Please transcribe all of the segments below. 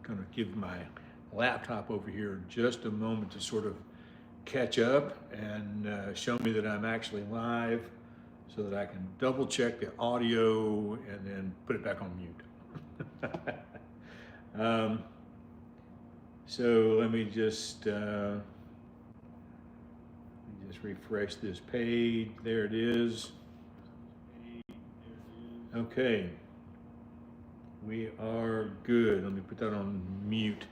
going to give my laptop over here just a moment to sort of catch up and show me that I'm actually live so that I can double check the audio and then put it back on mute. So let me just refresh this page. There it is. Okay. We are good. Let me put that on mute.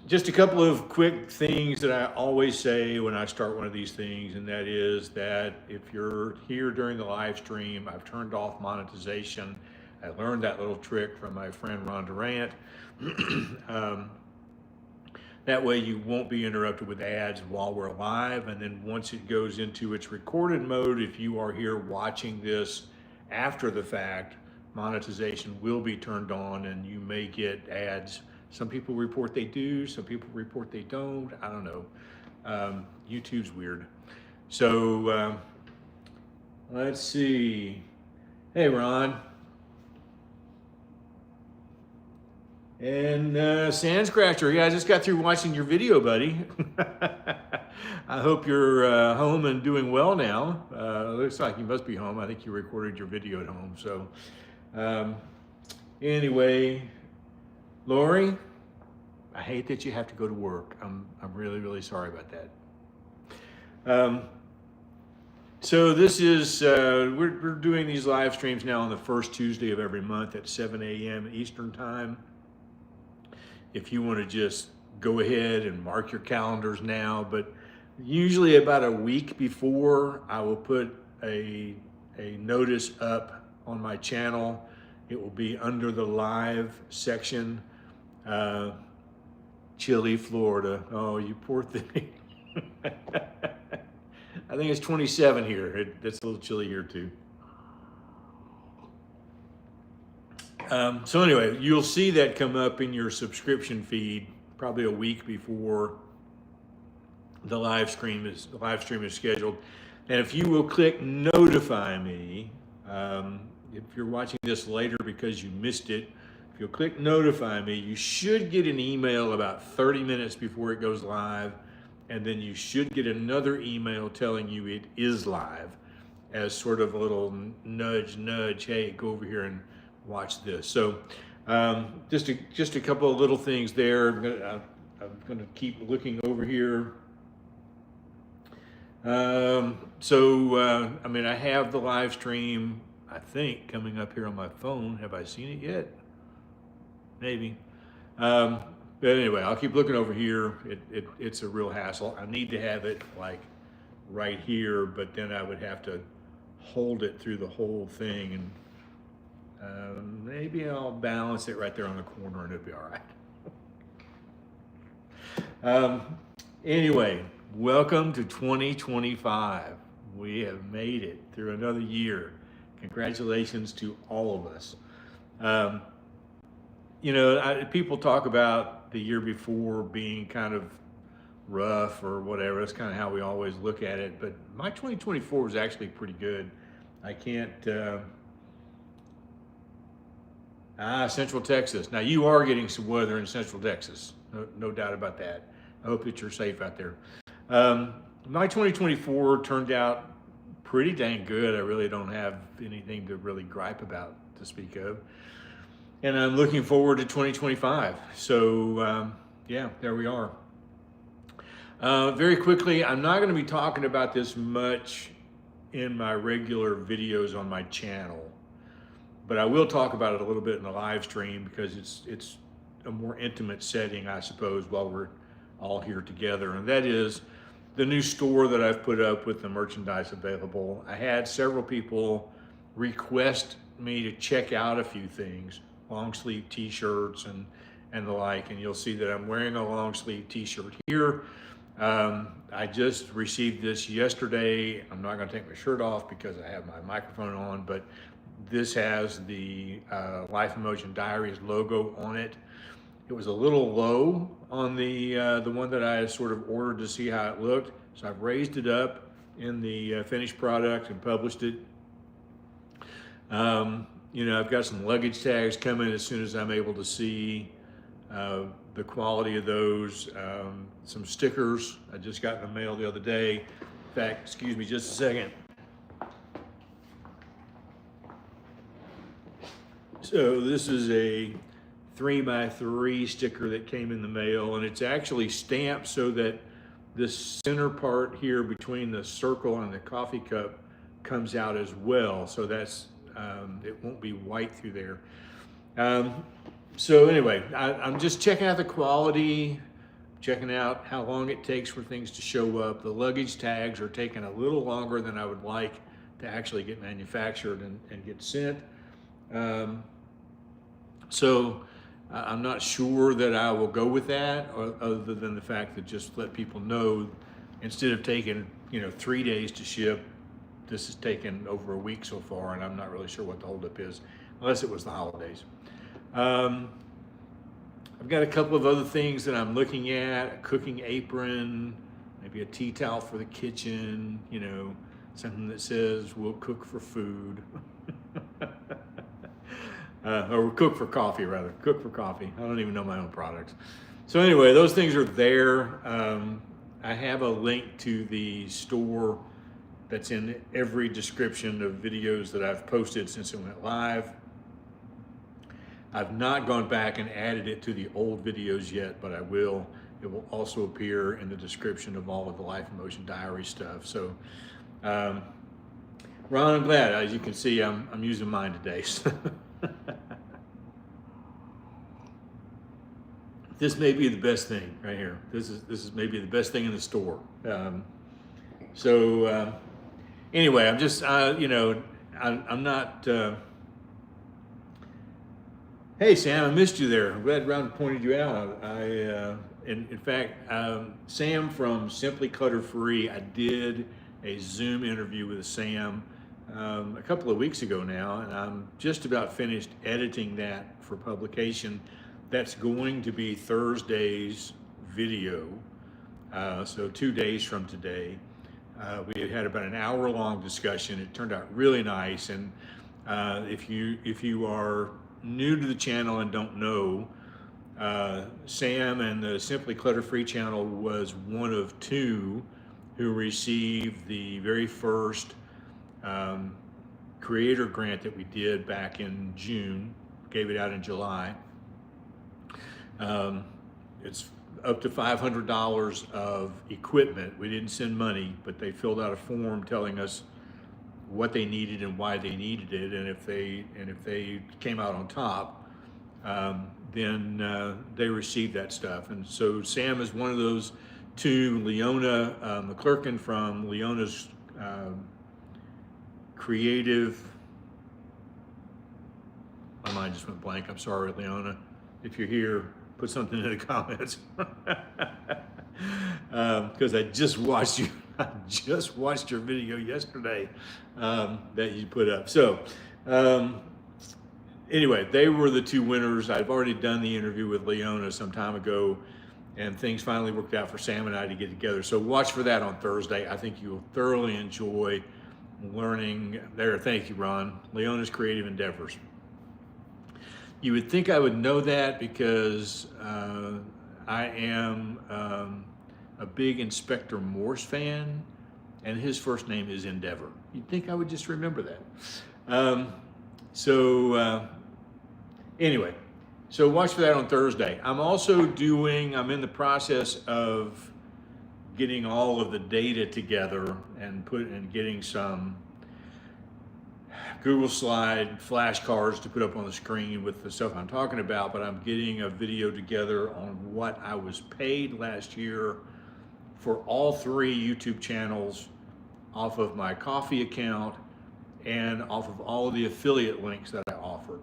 Just a couple of quick things that I always say when I start one of these things, and that is that if you're here during the live stream, I've turned off monetization. I learned that little trick from my friend Ron Durant. That way you won't be interrupted with ads while we're live, and then once it goes into its recorded mode, if you are here watching this after the fact, monetization will be turned on and you may get ads. Some people report they do, some people report they don't. I don't know. YouTube's weird. So let's see. Hey, Ron. And Sand Scratcher, yeah, I just got through watching your video, buddy. I hope you're home and doing well now. Looks like you must be home. I think you recorded your video at home. So anyway, Lori, I hate that you have to go to work. I'm really, really sorry about that. So this is, we're doing these live streams now on the first Tuesday of every month at 7 a.m. Eastern time. If you want to just go ahead and mark your calendars now, but usually about a week before, I will put a notice up on my channel. It will be under the live section. Chilly, Florida. Oh, you poor thing. I think it's 27 here. It's a little chilly here too. So anyway, you'll see that come up in your subscription feed probably a week before the live stream is scheduled. And if you will click notify me, if you're watching this later because you missed it, if you'll click notify me, you should get an email about 30 minutes before it goes live, and then you should get another email telling you it is live as sort of a little nudge, hey, go over here and watch this. So just a couple of little things there. I'm gonna keep looking over here. I mean, I have the live stream, I think, coming up here on my phone. Have I seen it yet? Maybe. But anyway, I'll keep looking over here. It's a real hassle. I need to have it like right here, but then I would have to hold it through the whole thing, and maybe I'll balance it right there on the corner and it'll be all right. Anyway, welcome to 2025. We have made it through another year. Congratulations to all of us. You know, people talk about the year before being kind of rough or whatever. That's kind of how we always look at it. But my 2024 was actually pretty good. I can't... Central Texas. Now you are getting some weather in Central Texas, no doubt about that. I hope that you're safe out there. My 2024 turned out pretty dang good. I really don't have anything to really gripe about to speak of. And I'm looking forward to 2025. So yeah, there we are. Very quickly, I'm not gonna be talking about this much in my regular videos on my channel, but I will talk about it a little bit in the live stream because it's a more intimate setting, I suppose, while we're all here together. And that is the new store that I've put up with the merchandise available. I had several people request me to check out a few things, long sleeve t-shirts and the like, and you'll see that I'm wearing a long sleeve t-shirt here. I just received this yesterday. I'm not gonna take my shirt off because I have my microphone on, but this has the Life in Motion Diaries logo on it. It was a little low on the one that I sort of ordered to see how it looked. So I've raised it up in the finished product and published it. I've got some luggage tags coming as soon as I'm able to see the quality of those. Some stickers I just got in the mail the other day. In fact, excuse me just a second. So this is a 3x3 sticker that came in the mail, and it's actually stamped so that this center part here between the circle and the coffee cup comes out as well. So that's it won't be white through there. So anyway, I'm just checking out the quality, checking out how long it takes for things to show up. The luggage tags are taking a little longer than I would like to actually get manufactured and get sent. So I'm not sure that I will go with that, other than the fact that just let people know, instead of taking 3 days to ship, this has taken over a week so far, and I'm not really sure what the holdup is, unless it was the holidays. I've got a couple of other things that I'm looking at: a cooking apron, maybe a tea towel for the kitchen, something that says "We'll cook for food." Or cook for coffee, rather. Cook for coffee. I don't even know my own products. So anyway, those things are there. I have a link to the store that's in every description of videos that I've posted since it went live. I've not gone back and added it to the old videos yet, but I will. It will also appear in the description of all of the Life in Motion Diary stuff. So, Ron, I'm glad. As you can see, I'm using mine today. So. This may be the best thing right here. This is maybe the best thing in the store. Anyway, I'm just I'm not. Hey Sam, I missed you there. I'm glad Ron pointed you out. In fact, Sam from Simply Clutter Free, I did a Zoom interview with Sam a couple of weeks ago now, and I'm just about finished editing that for publication. That's going to be Thursday's video, so 2 days from today. We had about an hour-long discussion. It turned out really nice, and if you are new to the channel and don't know, Sam and the Simply Clutter Free channel was one of two who received the very first creator grant that we did back in June. Gave it out in July. It's up to $500 of equipment. We didn't send money, but they filled out a form telling us what they needed and why they needed it, and if they came out on top, then they received that stuff. And so Sam is one of those two. Leona McClurkin from Leona's Creative. My mind just went blank. I'm sorry, Leona. If you're here, put something in the comments. Because I just watched your video yesterday that you put up. So anyway, they were the two winners. I've already done the interview with Leona some time ago, and things finally worked out for Sam and I to get together. So watch for that on Thursday. I think you'll thoroughly enjoy learning there. Thank you, Ron. Leona's Creative Endeavors. You would think I would know that because I am a big Inspector Morse fan, and his first name is Endeavor. You'd think I would just remember that. Anyway, so watch for that on Thursday. I'm in the process of getting all of the data together and getting some Google Slide flashcards to put up on the screen with the stuff I'm talking about, but I'm getting a video together on what I was paid last year for all three YouTube channels off of my coffee account and off of all of the affiliate links that I offered.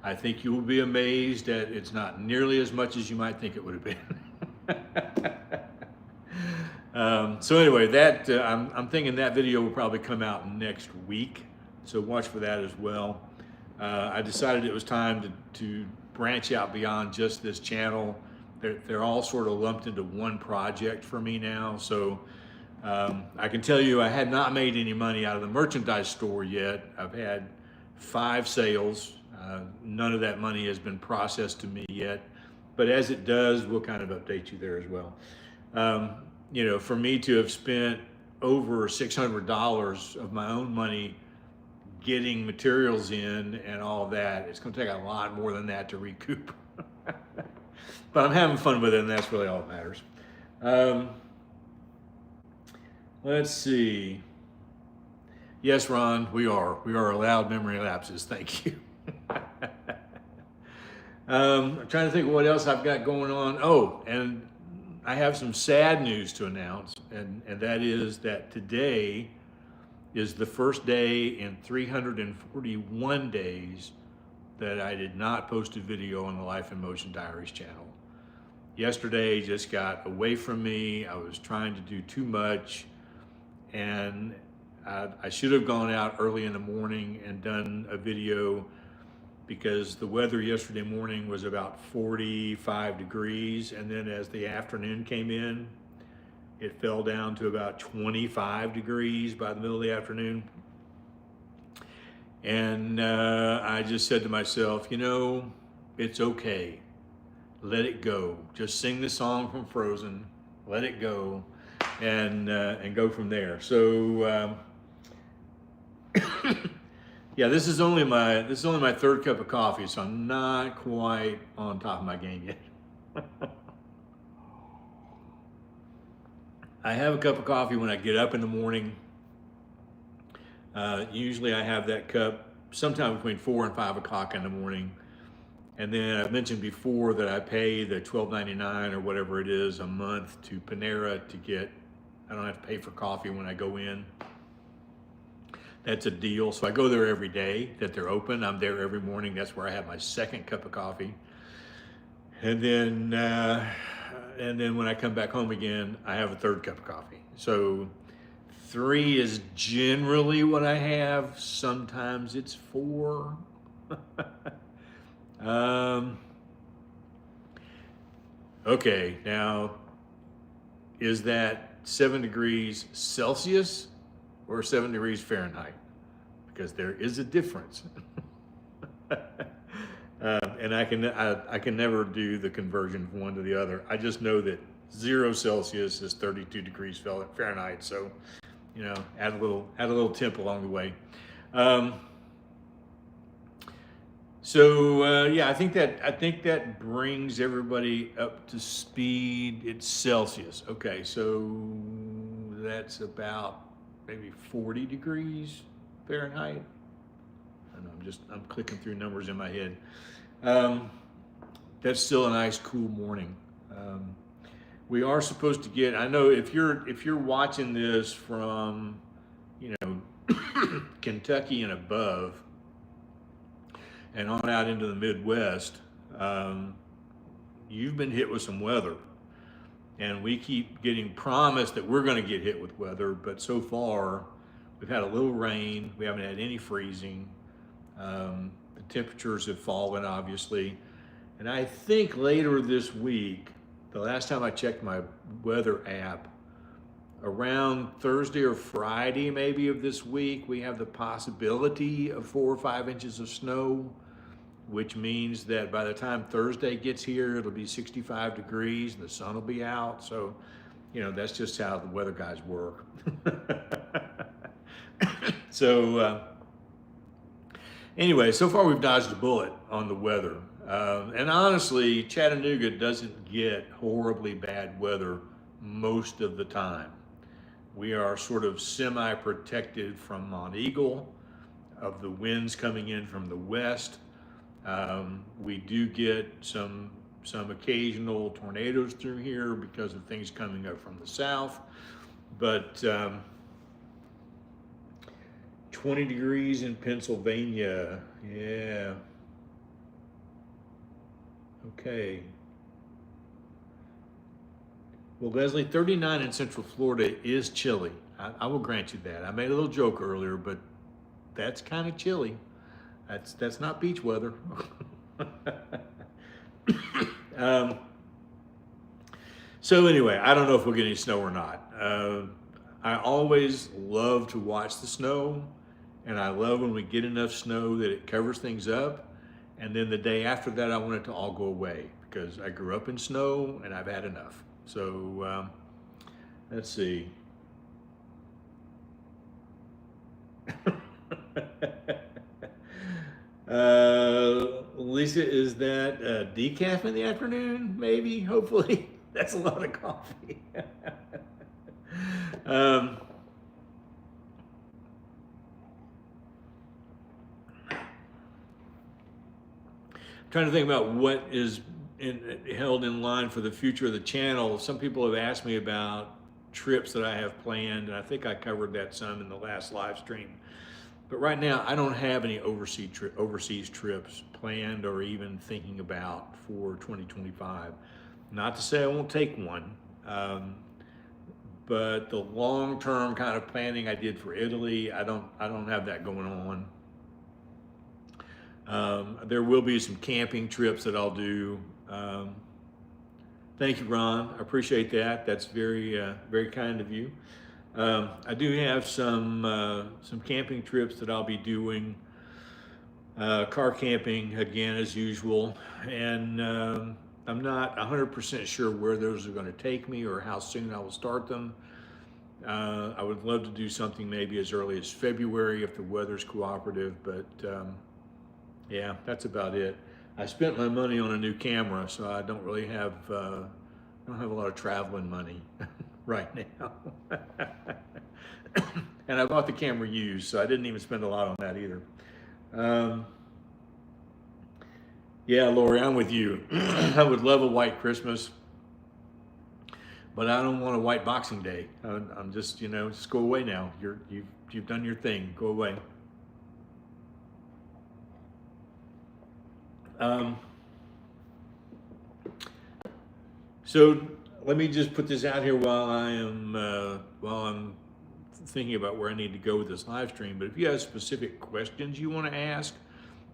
I think you will be amazed that it's not nearly as much as you might think it would have been. So anyway, that I'm thinking that video will probably come out next week, so watch for that as well. I decided it was time to branch out beyond just this channel. They're all sort of lumped into one project for me now. So I can tell you I had not made any money out of the merchandise store yet. I've had 5 sales. None of that money has been processed to me yet, but as it does, we'll kind of update you there as well. For me to have spent over $600 of my own money getting materials in and all of that, it's going to take a lot more than that to recoup. But I'm having fun with it, and that's really all that matters. Let's see. Yes, Ron, we are allowed memory lapses. Thank you. I'm trying to think of what else I've got going on. Oh, and I have some sad news to announce, and that is that today is the first day in 341 days that I did not post a video on the Life in Motion Diaries channel. Yesterday just got away from me. I was trying to do too much, and I should have gone out early in the morning and done a video, because the weather yesterday morning was about 45 degrees, and then as the afternoon came in, it fell down to about 25 degrees by the middle of the afternoon. And I just said to myself, it's okay. Let it go. Just sing the song from Frozen, let it go, and go from there. So yeah, this is only my third cup of coffee, so I'm not quite on top of my game yet. I have a cup of coffee when I get up in the morning. Usually I have that cup sometime between 4 and 5 o'clock in the morning. And then I've mentioned before that I pay the $12.99 or whatever it is a month to Panera I don't have to pay for coffee when I go in. That's a deal. So I go there every day that they're open. I'm there every morning. That's where I have my second cup of coffee. And then when I come back home again, I have a third cup of coffee. So 3 is generally what I have. Sometimes it's 4. Okay, now, is that 7 degrees Celsius or 7 degrees Fahrenheit? Because there is a difference. And I can never do the conversion from one to the other. I just know that 0 Celsius is 32 degrees Fahrenheit. So, add a little temp along the way. Yeah, I think that brings everybody up to speed. It's Celsius. Okay, so that's about maybe 40 degrees Fahrenheit. I don't know, I'm clicking through numbers in my head. That's still a nice cool morning. We are supposed to get, I know if you're watching this from, Kentucky and above, and on out into the Midwest, you've been hit with some weather. And we keep getting promised that we're going to get hit with weather, but so far we've had a little rain. We haven't had any freezing. The temperatures have fallen, obviously. And I think later this week, the last time I checked my weather app, around Thursday or Friday maybe of this week, we have the possibility of 4 or 5 inches of snow, which means that by the time Thursday gets here, it'll be 65 degrees and the sun will be out. So, that's just how the weather guys work. So, anyway, so far we've dodged a bullet on the weather. And honestly, Chattanooga doesn't get horribly bad weather most of the time. We are sort of semi-protected from Mount Eagle, of the winds coming in from the west. We do get some occasional tornadoes through here because of things coming up from the south. But 20 degrees in Pennsylvania, yeah. Okay. Well, Leslie, 39 in Central Florida is chilly. I will grant you that. I made a little joke earlier, but that's kind of chilly. That's not beach weather. So anyway, I don't know if we'll get any snow or not. I always love to watch the snow, And I love when we get enough snow that it covers things up. And then the day after that, I want it to all go away because I grew up in snow and I've had enough. So let's see. Lisa, is that decaf in the afternoon? Maybe, hopefully. That's a lot of coffee. um, Trying to think about what is held in line for the future of the channel. Some people have asked me about trips that I have planned, and I think I covered that some in the last live stream. But right now, I don't have any overseas trips planned or even thinking about for 2025. Not to say I won't take one, but the long-term kind of planning I did for Italy, I don't have that going on. There will be some camping trips that I'll do. Thank you, Ron. I appreciate that. That's very, very kind of you. I do have some camping trips that I'll be doing. Car camping again as usual, and I'm not 100% sure where those are going to take me or how soon I will start them. I would love to do something maybe as early as February if the weather's cooperative, but yeah, that's about it. I spent my money on a new camera, so I don't really have I don't have a lot of traveling money right now. And I bought the camera used, so I didn't even spend a lot on that either. Yeah, Lori, I'm with you. I would love a white Christmas, but I don't want a white Boxing Day. I'm just, just go away now. You've done your thing. Go away. So let me just put this out here while I'm thinking about where I need to go with this live stream. But if you have specific questions you want to ask,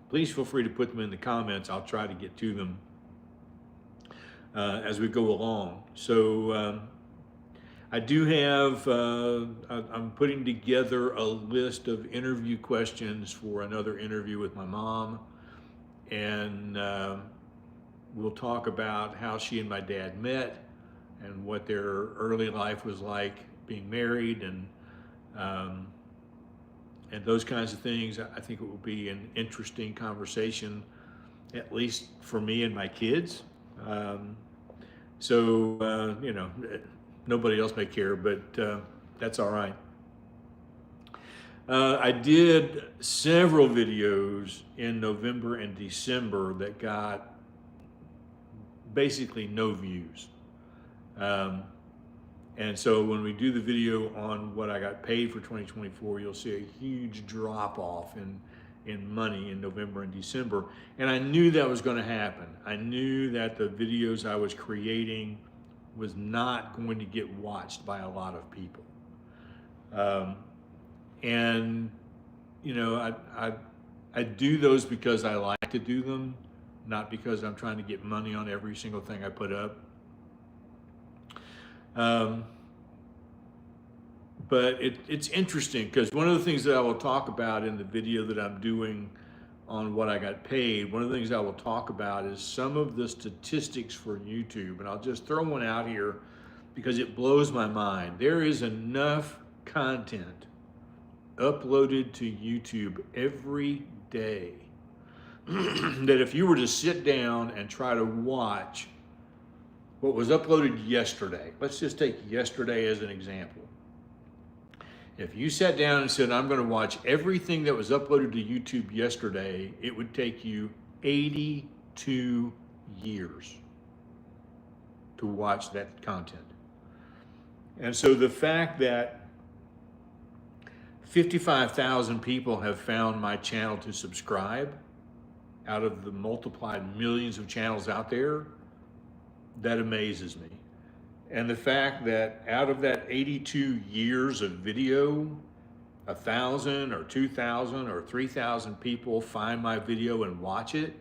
please feel free to put them in the comments. I'll try to get to them as we go along. So I do have, I'm putting together a list of interview questions for another interview with my mom. And we'll talk about how she and my dad met and what their early life was like being married and those kinds of things. I think it will be an interesting conversation, at least for me and my kids. Nobody else may care, but that's all right. I did several videos in November and December that got basically no views. And so when we do the video on what I got paid for 2024, you'll see a huge drop off in money in November and December. And I knew that was going to happen. I knew that the videos I was creating was not going to get watched by a lot of people. I do those because I like to do them, not because I'm trying to get money on every single thing I put up. But it's interesting because one of the things that I will talk about in the video that I'm doing on what I got paid, one of the things I will talk about is some of the statistics for YouTube. And I'll just throw one out here because it blows my mind. There is enough content uploaded to YouTube every day that if you were to sit down and try to watch what was uploaded yesterday, let's just take yesterday as an example. If you sat down and said, I'm going to watch everything that was uploaded to YouTube yesterday, it would take you 82 years to watch that content. And so the fact that 55,000 people have found my channel to subscribe out of the multiplied millions of channels out there, that amazes me. And the fact that out of that 82 years of video, 1,000 or 2,000 or 3,000 people find my video and watch it,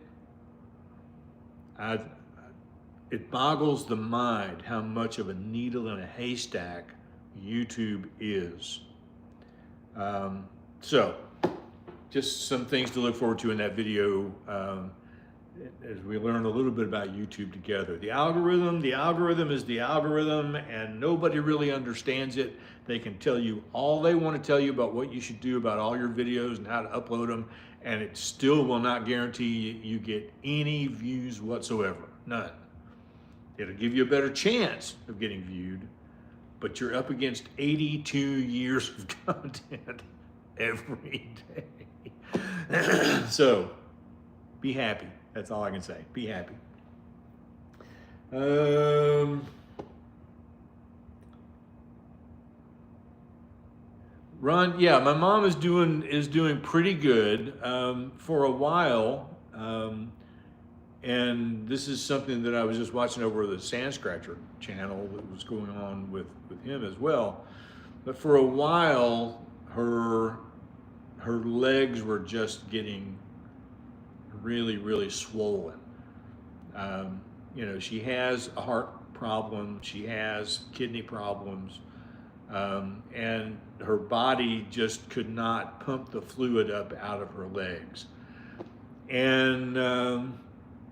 it boggles the mind how much of a needle in a haystack YouTube is. So just some things to look forward to in that video as we learn a little bit about YouTube together. The algorithm is the algorithm, and nobody really understands it. They can tell you all they want to tell you about what you should do about all your videos and how to upload them, and it still will not guarantee you get any views whatsoever. None. It'll give you a better chance of getting viewed, but you're up against 82 years of content every day. So be happy. That's all I can say. Be happy. Ron, yeah, my mom is doing pretty good for a while, and this is something that I was just watching over the Sand Scratcher channel that was going on with him as well. But for a while, her legs were just getting really, really swollen. You know, she has a heart problem, she has kidney problems, and her body just could not pump the fluid up out of her legs. And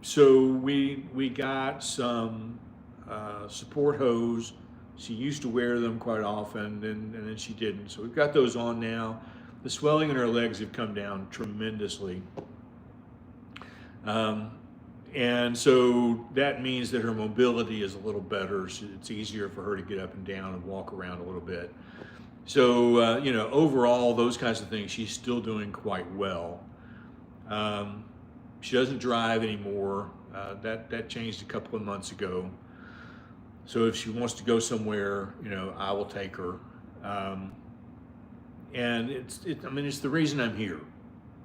so we got some support hose. She used to wear them quite often, and then she didn't. So we've got those on now. The swelling in her legs have come down tremendously. And so that means that her mobility is a little better. It's easier for her to get up and down and walk around a little bit. So, you know, overall, those kinds of things, she's still doing quite well. She doesn't drive anymore. That changed a couple of months ago. So if she wants to go somewhere, you know, I will take her. And I mean, it's the reason I'm here.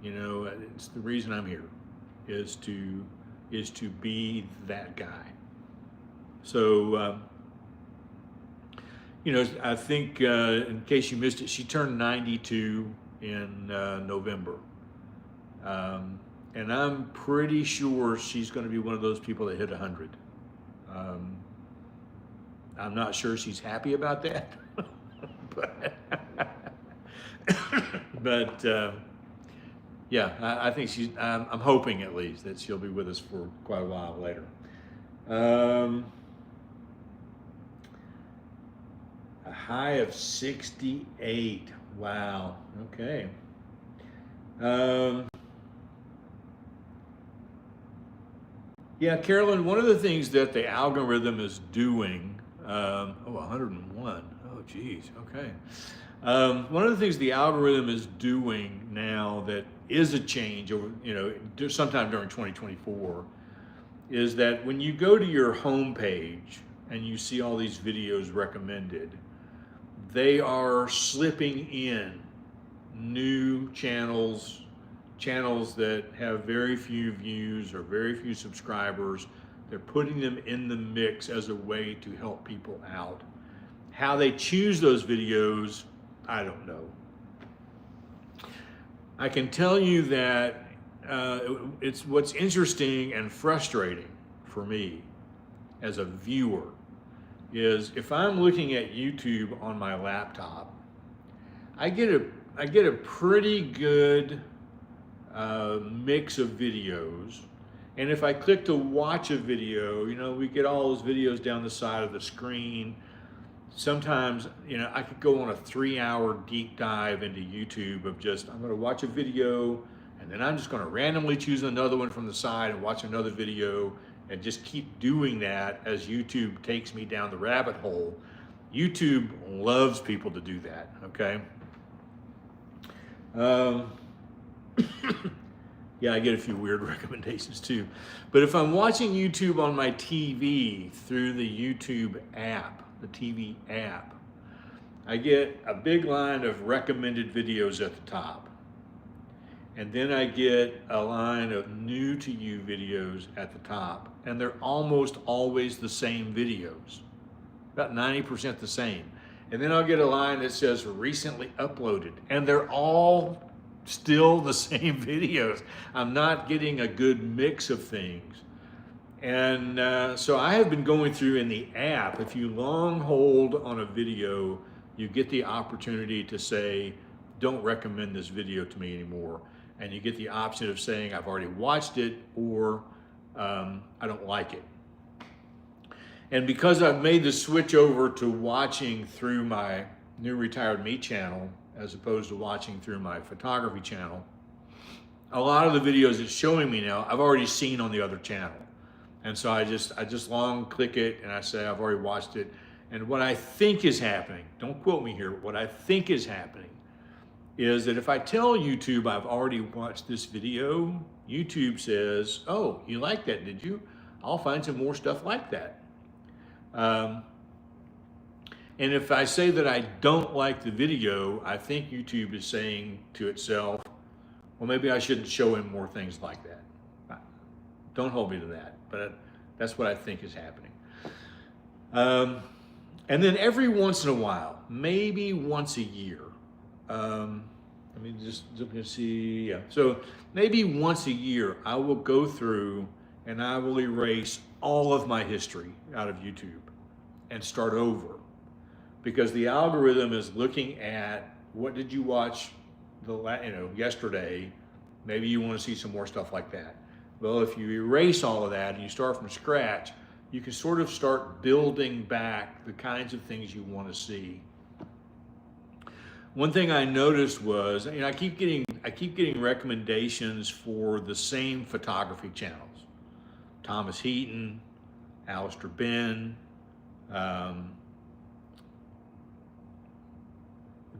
You know, it's the reason I'm here is to be that guy. So, you know, I think in case you missed it, she turned 92 in November. And I'm pretty sure she's going to be one of those people that hit 100. I'm not sure she's happy about that, but yeah, I think I'm hoping at least that she'll be with us for quite a while later. A high of 68. Wow. Okay. Yeah, Carolyn, one of the things that the algorithm is doing, 101. Oh, geez. Okay. One of the things the algorithm is doing now that is a change over, you know, sometime during 2024, is that when you go to your home page and you see all these videos recommended, they are slipping in new channels that have very few views or very few subscribers. They're putting them in the mix as a way to help people out. How they choose those videos, I don't know. I can tell you that it's what's interesting and frustrating for me as a viewer is if I'm looking at YouTube on my laptop, I get a pretty good mix of videos. And if I click to watch a video, you know, we get all those videos down the side of the screen. Sometimes, you know, I could go on a 3-hour deep dive into YouTube of just, I'm going to watch a video and then I'm just going to randomly choose another one from the side and watch another video and just keep doing that as YouTube takes me down the rabbit hole. YouTube loves people to do that, okay? Yeah, I get a few weird recommendations too. But if I'm watching YouTube on my TV through the YouTube app, the TV app, I get a big line of recommended videos at the top. And then I get a line of new to you videos at the top. And they're almost always the same videos, about 90% the same. And then I'll get a line that says recently uploaded, and they're all still the same videos. I'm not getting a good mix of things. And so I have been going through in the app, if you long hold on a video, you get the opportunity to say, don't recommend this video to me anymore. and you get the option of saying I've already watched it or I don't like it. And because I've made the switch over to watching through my New Retired Me channel as opposed to watching through my photography channel, a lot of the videos it's showing me now I've already seen on the other channel. And so I just long click it and I say I've already watched it. And what I think is happening, don't quote me here, what I think is happening is that if I tell YouTube I've already watched this video, YouTube says, oh, you like that, did you? I'll find some more stuff like that. And if I say that I don't like the video, I think YouTube is saying to itself, well, maybe I shouldn't show him more things like that. Don't hold me to that, but that's what I think is happening. And then every once in a while, maybe once a year, let me just look and see. Yeah. So maybe once a year, I will go through and I will erase all of my history out of YouTube and start over, because the algorithm is looking at what did you watch yesterday. Maybe you want to see some more stuff like that. Well, if you erase all of that and you start from scratch, you can sort of start building back the kinds of things you want to see. One thing I noticed was, I keep getting recommendations for the same photography channels. Thomas Heaton, Alistair Ben,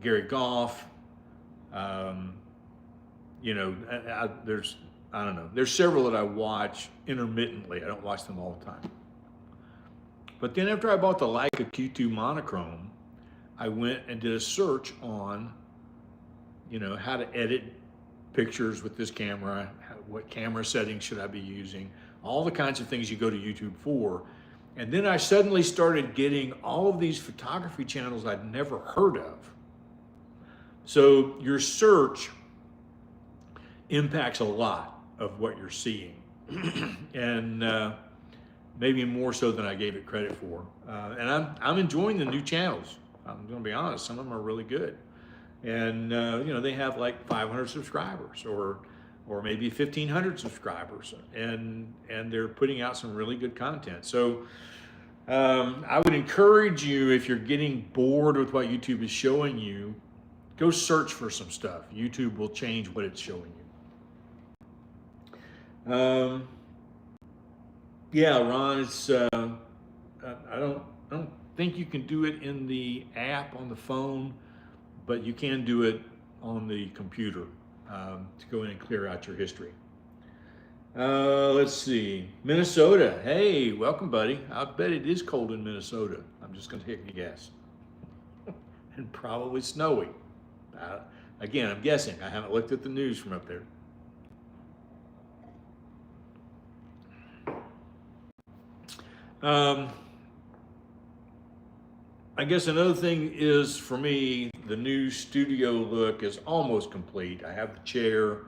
Gary Goff. There's several that I watch intermittently. I don't watch them all the time. But then after I bought the Leica Q2 monochrome, I went and did a search on, how to edit pictures with this camera, what camera settings should I be using, all the kinds of things you go to YouTube for. And then I suddenly started getting all of these photography channels I'd never heard of. So your search impacts a lot of what you're seeing, and maybe more so than I gave it credit for. And I'm enjoying the new channels. I'm going to be honest, some of them are really good. And they have like 500 subscribers or maybe 1,500 subscribers, and they're putting out some really good content. So I would encourage you, if you're getting bored with what YouTube is showing you, go search for some stuff. YouTube will change what it's showing you. Yeah, Ron, it's I don't think you can do it in the app on the phone, but you can do it on the computer to go in and clear out your history. Let's see, Minnesota. Hey, welcome, buddy. I bet it is cold in Minnesota. I'm just going to take a guess. And probably snowy. Again, I'm guessing. I haven't looked at the news from up there. I guess another thing is, for me, the new studio look is almost complete. I have the chair,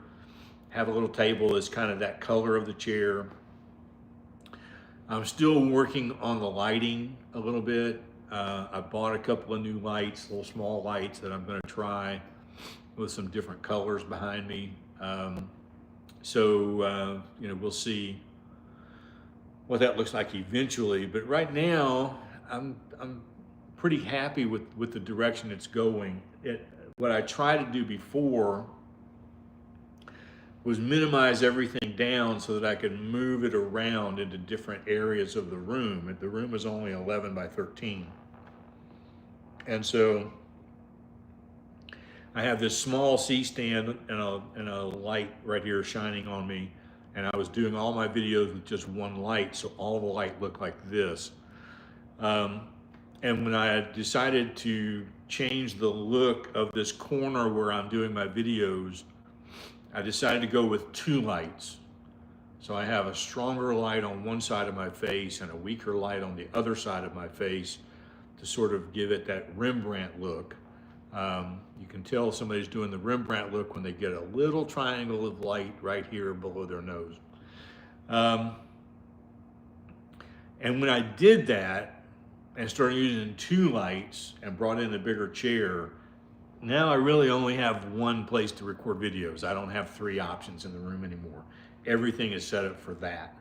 have a little table that's kind of that color of the chair. I'm still working on the lighting a little bit. I bought a couple of new lights, little small lights that I'm going to try with some different colors behind me. We'll see what that looks like eventually. But right now, I'm pretty happy with the direction it's going. What I tried to do before was minimize everything down so that I could move it around into different areas of the room. The room is only 11 by 13. And so I have this small C-stand and a light right here shining on me. And I was doing all my videos with just one light, so all the light looked like this. And when I decided to change the look of this corner where I'm doing my videos, I decided to go with two lights. So I have a stronger light on one side of my face and a weaker light on the other side of my face to sort of give it that Rembrandt look. You can tell somebody's doing the Rembrandt look when they get a little triangle of light right here below their nose. And when I did that and started using two lights and brought in a bigger chair, now I really only have one place to record videos. I don't have 3 options in the room anymore. Everything is set up for that.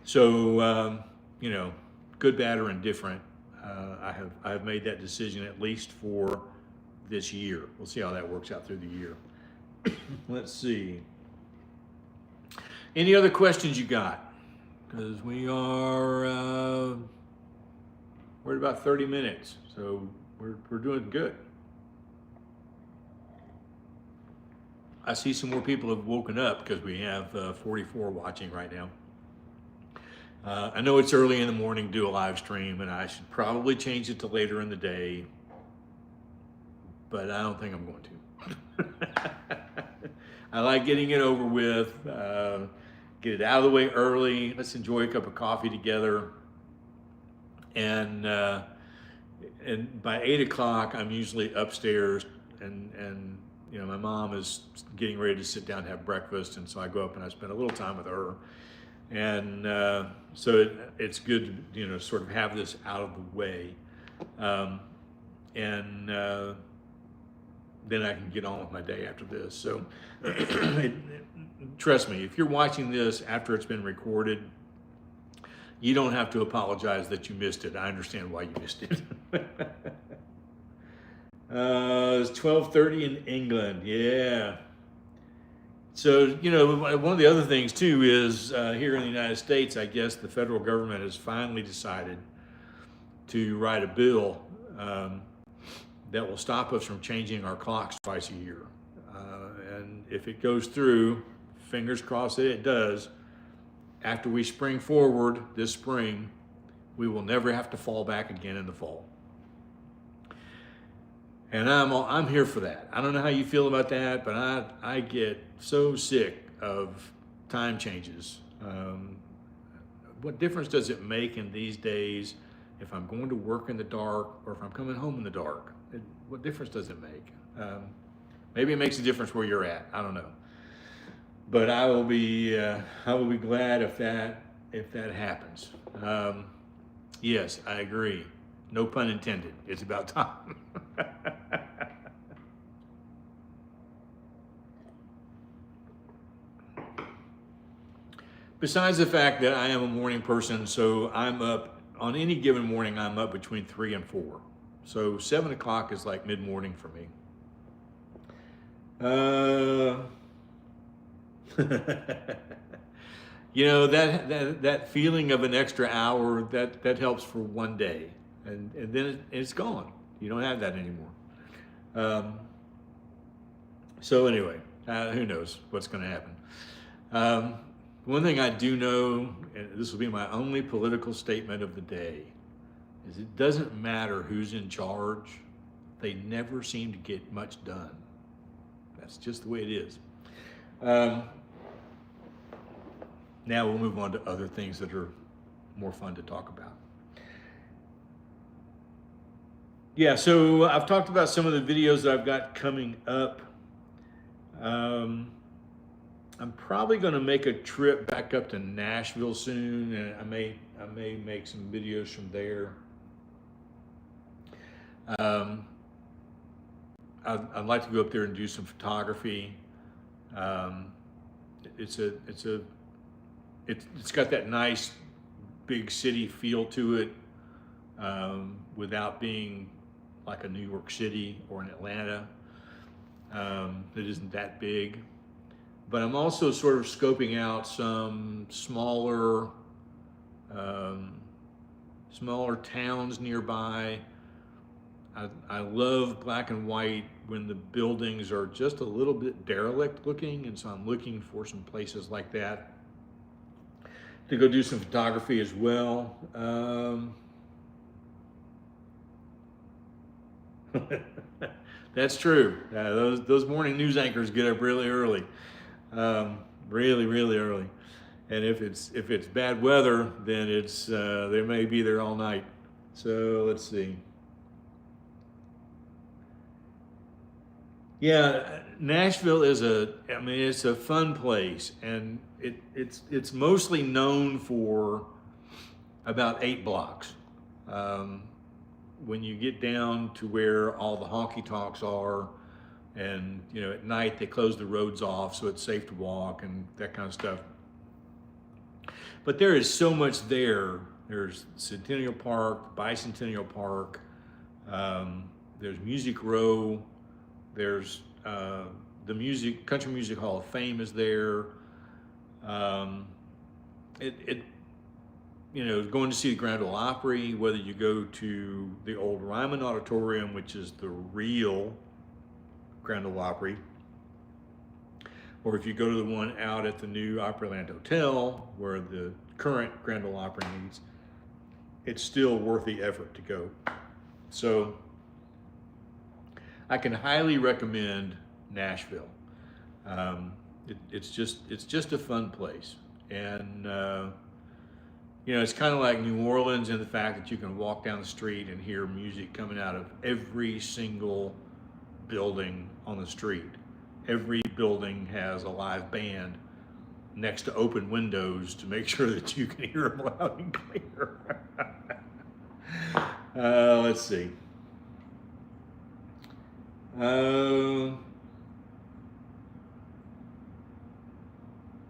So, you know, good, bad, or indifferent, I have made that decision at least for this year. We'll see how that works out through the year. Let's see. Any other questions you got? Because we are, we're at about 30 minutes, so we're doing good. I see some more people have woken up because we have 44 watching right now. I know it's early in the morning to do a live stream, and I should probably change it to later in the day, but I don't think I'm going to. I like getting it over with, get it out of the way early. Let's enjoy a cup of coffee together. And by 8 o'clock, I'm usually upstairs, and you know, my mom is getting ready to sit down and have breakfast, and so I go up and I spend a little time with her. And so it's good to, you know, sort of have this out of the way. Then I can get on with my day after this. So trust me, if you're watching this after it's been recorded, you don't have to apologize that you missed it. I understand why you missed it. It's 12:30 in England. Yeah. So, you know, one of the other things too is here in the United States, I guess the federal government has finally decided to write a bill that will stop us from changing our clocks twice a year. And if it goes through, fingers crossed that it does, after we spring forward this spring, we will never have to fall back again in the fall. And I'm here for that. I don't know how you feel about that, but I get so sick of time changes. What difference does it make in these days if I'm going to work in the dark or if I'm coming home in the dark? What difference does it make? Maybe it makes a difference where you're at. I don't know. But I will be glad if that happens. Yes, I agree. No pun intended. It's about time. Besides the fact that I am a morning person, so I'm up, on any given morning, I'm up between 3 and 4. So 7 o'clock is like mid-morning for me. You know, that feeling of an extra hour, that helps for one day. And then it's gone. You don't have that anymore. So anyway, who knows what's going to happen. One thing I do know, and this will be my only political statement of the day, is it doesn't matter who's in charge. They never seem to get much done. That's just the way it is. Now we'll move on to other things that are more fun to talk about. Yeah, so I've talked about some of the videos that I've got coming up. I'm probably going to make a trip back up to Nashville soon, and I may make some videos from there. I'd like to go up there and do some photography. It's got that nice big city feel to it, without being like a New York City or an Atlanta. That isn't that big. But I'm also sort of scoping out some smaller towns nearby. I love black and white when the buildings are just a little bit derelict looking, and so I'm looking for some places like that to go do some photography as well. That's true. Those morning news anchors get up really early, really early. And if it's bad weather, then they may be there all night. So let's see. Yeah, Nashville is it's a fun place, and it's mostly known for about 8 blocks. When you get down to where all the honky tonks are, And at night they close the roads off so it's safe to walk and that kind of stuff. But there is so much there. There's Centennial Park, Bicentennial Park. There's Music Row. There's the Country Music Hall of Fame is there. Going to see the Grand Ole Opry, whether you go to the old Ryman Auditorium, which is the real Grand Ole Opry, or if you go to the one out at the new Opryland Hotel, where the current Grand Ole Opry meets, it's still worth the effort to go. So I can highly recommend Nashville. It's just a fun place, and it's kind of like New Orleans in the fact that you can walk down the street and hear music coming out of every single building on the street. Every building has a live band next to open windows to make sure that you can hear them loud and clear. Let's see. Oh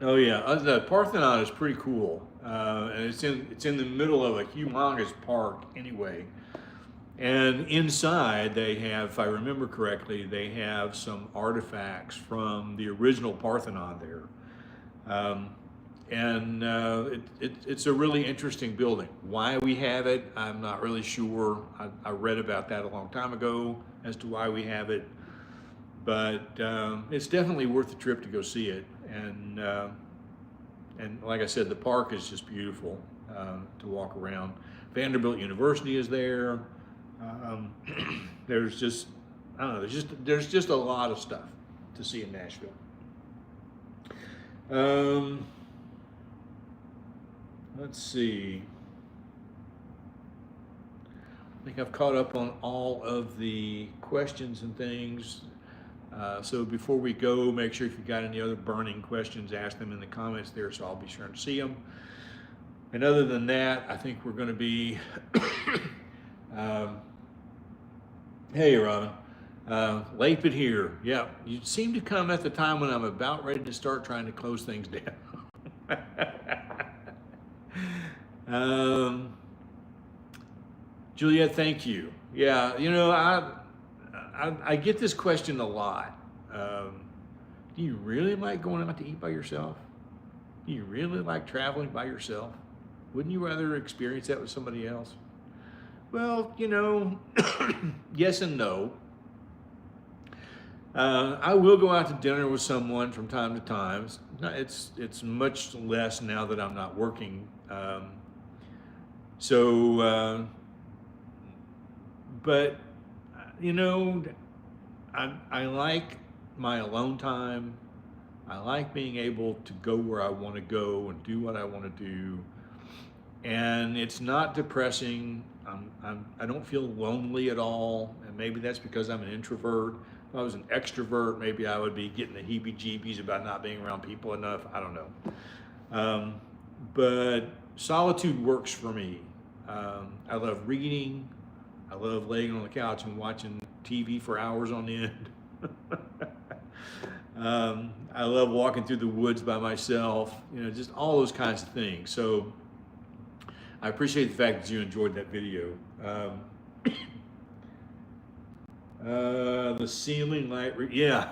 yeah, the Parthenon is pretty cool, and it's in the middle of a humongous park anyway. And inside they have, if I remember correctly, they have some artifacts from the original Parthenon there. It's a really interesting building. Why we have it, I'm not really sure. I read about that a long time ago as to why we have it, but it's definitely worth the trip to go see it. And like I said, the park is just beautiful to walk around. Vanderbilt University is there. There's just, I don't know, there's just a lot of stuff to see in Nashville. Let's see. I think I've caught up on all of the questions and things. So before we go, make sure if you got any other burning questions, ask them in the comments there, so I'll be sure to see them. And other than that, I think we're going to be hey, Robin. Late but here. Yeah, you seem to come at the time when I'm about ready to start trying to close things down. Juliet, thank you. Yeah, I get this question a lot. Do you really like going out to eat by yourself? Do you really like traveling by yourself? Wouldn't you rather experience that with somebody else? Well, yes and no. I will go out to dinner with someone from time to time. It's much less now that I'm not working. But I like my alone time. I like being able to go where I want to go and do what I want to do. And it's not depressing. I don't feel lonely at all. And maybe that's because I'm an introvert. If I was an extrovert, maybe I would be getting the heebie-jeebies about not being around people enough. I don't know. But solitude works for me. I love reading. I love laying on the couch and watching TV for hours on end. I love walking through the woods by myself, just all those kinds of things. So I appreciate the fact that you enjoyed that video. The ceiling light, yeah,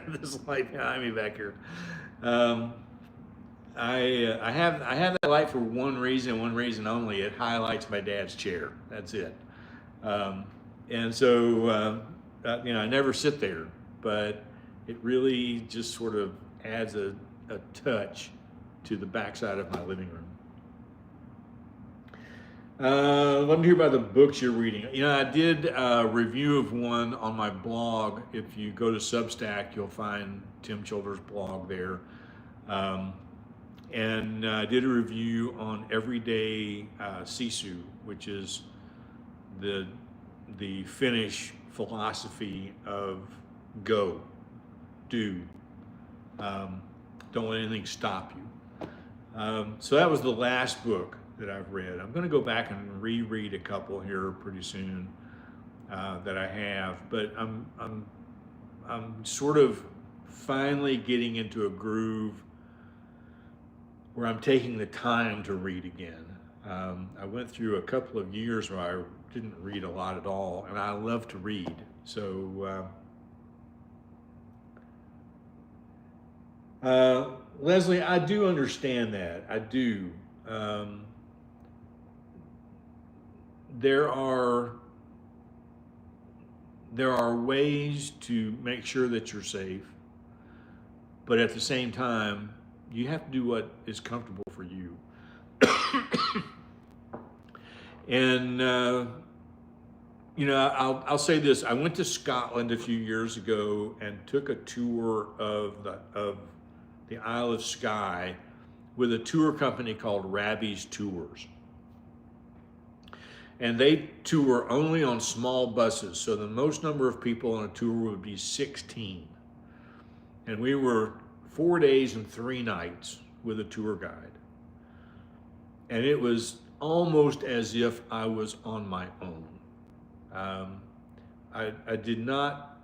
this light behind me back here. I have that light for one reason only. It highlights my dad's chair. That's it. And so, I never sit there, but it really just sort of adds a touch to the backside of my living room. Let me hear about the books you're reading. I did a review of one on my blog. If you go to Substack, you'll find Tim Childers' blog there. And I did a review on Everyday Sisu, which is the Finnish philosophy of go, do, don't let anything stop you. So that was the last book that I've read. I'm going to go back and reread a couple here pretty soon that I have, but I'm I'm sort of finally getting into a groove where I'm taking the time to read again. I went through a couple of years where I didn't read a lot at all, and I love to read. So, Leslie, I do understand that. I do. Um, there are there are ways to make sure that you're safe, but at the same time, you have to do what is comfortable for you. And I'll say this: I went to Scotland a few years ago and took a tour of the Isle of Skye with a tour company called Rabbie's Tours. And they tour only on small buses, so the most number of people on a tour would be 16. And we were 4 days and 3 nights with a tour guide. And it was almost as if I was on my own. I did not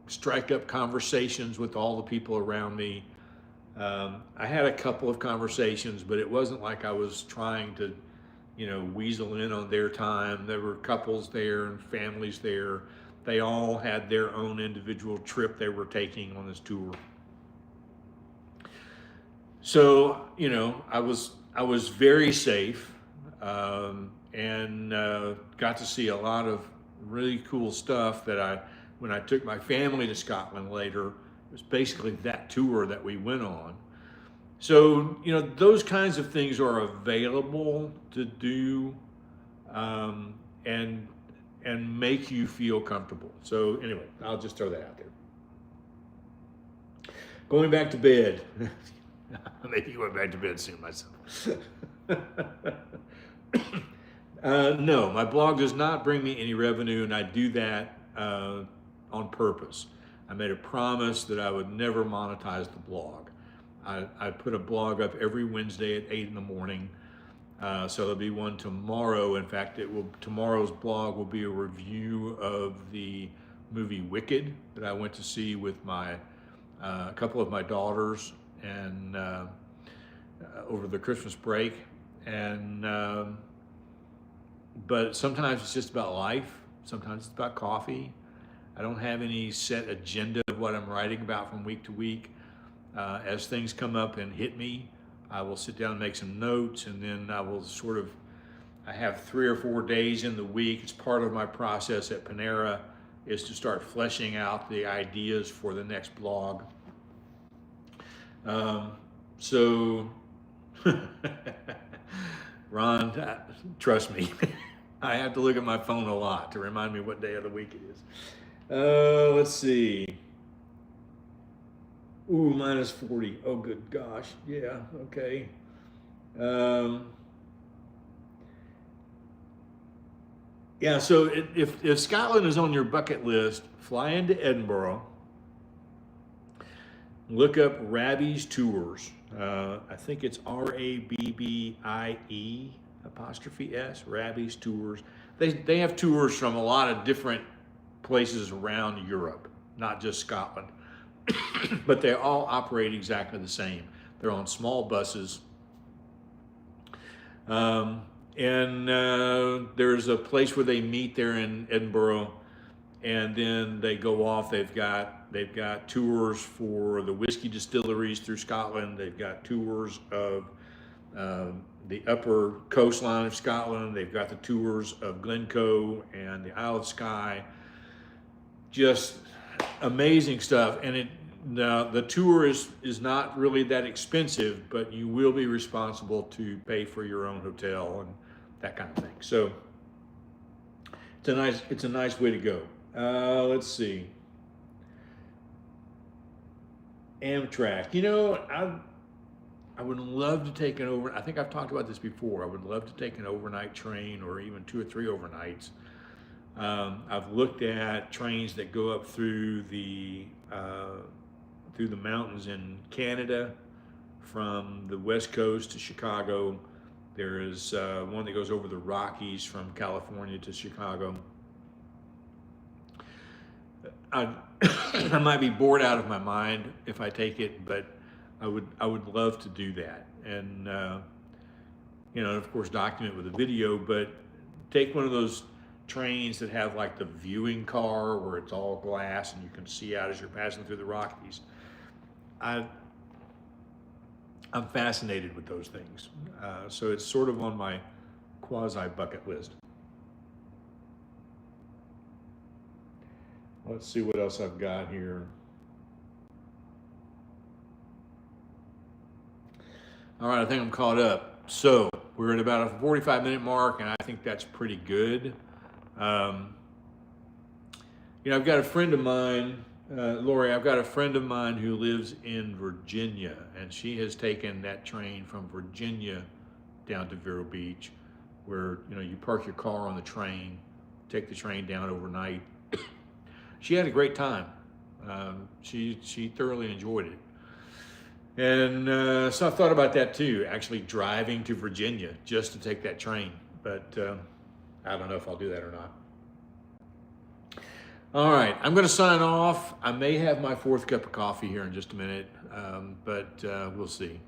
strike up conversations with all the people around me. I had a couple of conversations, but it wasn't like I was trying to, weasel in on their time. There were couples there and families there. They all had their own individual trip they were taking on this tour. So, I was very safe, and got to see a lot of really cool stuff that when I took my family to Scotland later, it was basically that tour that we went on. So, those kinds of things are available to do, and make you feel comfortable. So anyway, I'll just throw that out there. Going back to bed. Maybe you went back to bed soon myself. No, my blog does not bring me any revenue, and I do that on purpose. I made a promise that I would never monetize the blog. I put a blog up every Wednesday at 8 in the morning. So there'll be one tomorrow. In fact, tomorrow's blog will be a review of the movie Wicked that I went to see with a couple of my daughters and over the Christmas break. And but sometimes it's just about life. Sometimes it's about coffee. I don't have any set agenda of what I'm writing about from week to week. As things come up and hit me, I will sit down and make some notes, and then I will I have 3 or 4 days in the week. It's part of my process at Panera is to start fleshing out the ideas for the next blog. So, Ron, trust me, I have to look at my phone a lot to remind me what day of the week it is. Let's see. Ooh, minus 40. Oh, good gosh. Yeah, okay. Yeah, so if Scotland is on your bucket list, fly into Edinburgh, look up Rabbie's Tours. I think it's Rabbie apostrophe S, Rabbie's Tours. They have tours from a lot of different places around Europe, not just Scotland. But they all operate exactly the same. They're on small buses. And there's a place where they meet there in Edinburgh, and then they go off. They've got tours for the whiskey distilleries through Scotland. They've got tours of the upper coastline of Scotland. They've got the tours of Glencoe and the Isle of Skye. Just amazing stuff. And the tour is not really that expensive, but you will be responsible to pay for your own hotel and that kind of thing. So it's a nice way to go. Let's see. Amtrak. I would love to take I think I've talked about this before. I would love to take an overnight train, or even 2 or 3 overnights. I've looked at trains that go up through the mountains in Canada from the West Coast to Chicago. There is one that goes over the Rockies from California to Chicago. I, I might be bored out of my mind if I take it, but I would love to do that. And, you know, of course, document with a video, but take one of those trains that have like the viewing car where it's all glass and you can see out as you're passing through the Rockies. I'm fascinated with those things. So it's sort of on my quasi bucket list. Let's see what else I've got here. All right, I think I'm caught up. So we're at about a 45-minute mark, and I think that's pretty good. You know, I've got a friend of mine, Lori, I've got a friend of mine who lives in Virginia, and she has taken that train from Virginia down to Vero Beach, where, you know, you park your car on the train, take the train down overnight. She had a great time. She thoroughly enjoyed it. And so I thought about that too, actually driving to Virginia just to take that train. But I don't know if I'll do that or not. All right, I'm going to sign off. I may have my fourth cup of coffee here in just a minute, but we'll see.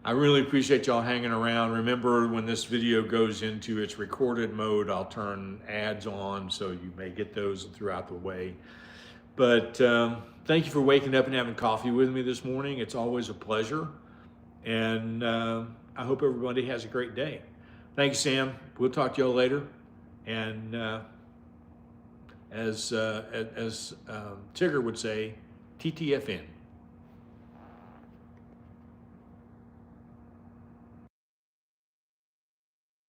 I really appreciate y'all hanging around. Remember, when this video goes into its recorded mode, I'll turn ads on, so you may get those throughout the way. But thank you for waking up and having coffee with me this morning. It's always a pleasure. And I hope everybody has a great day. Thanks, Sam. We'll talk to y'all later. And as Tigger would say, TTFN.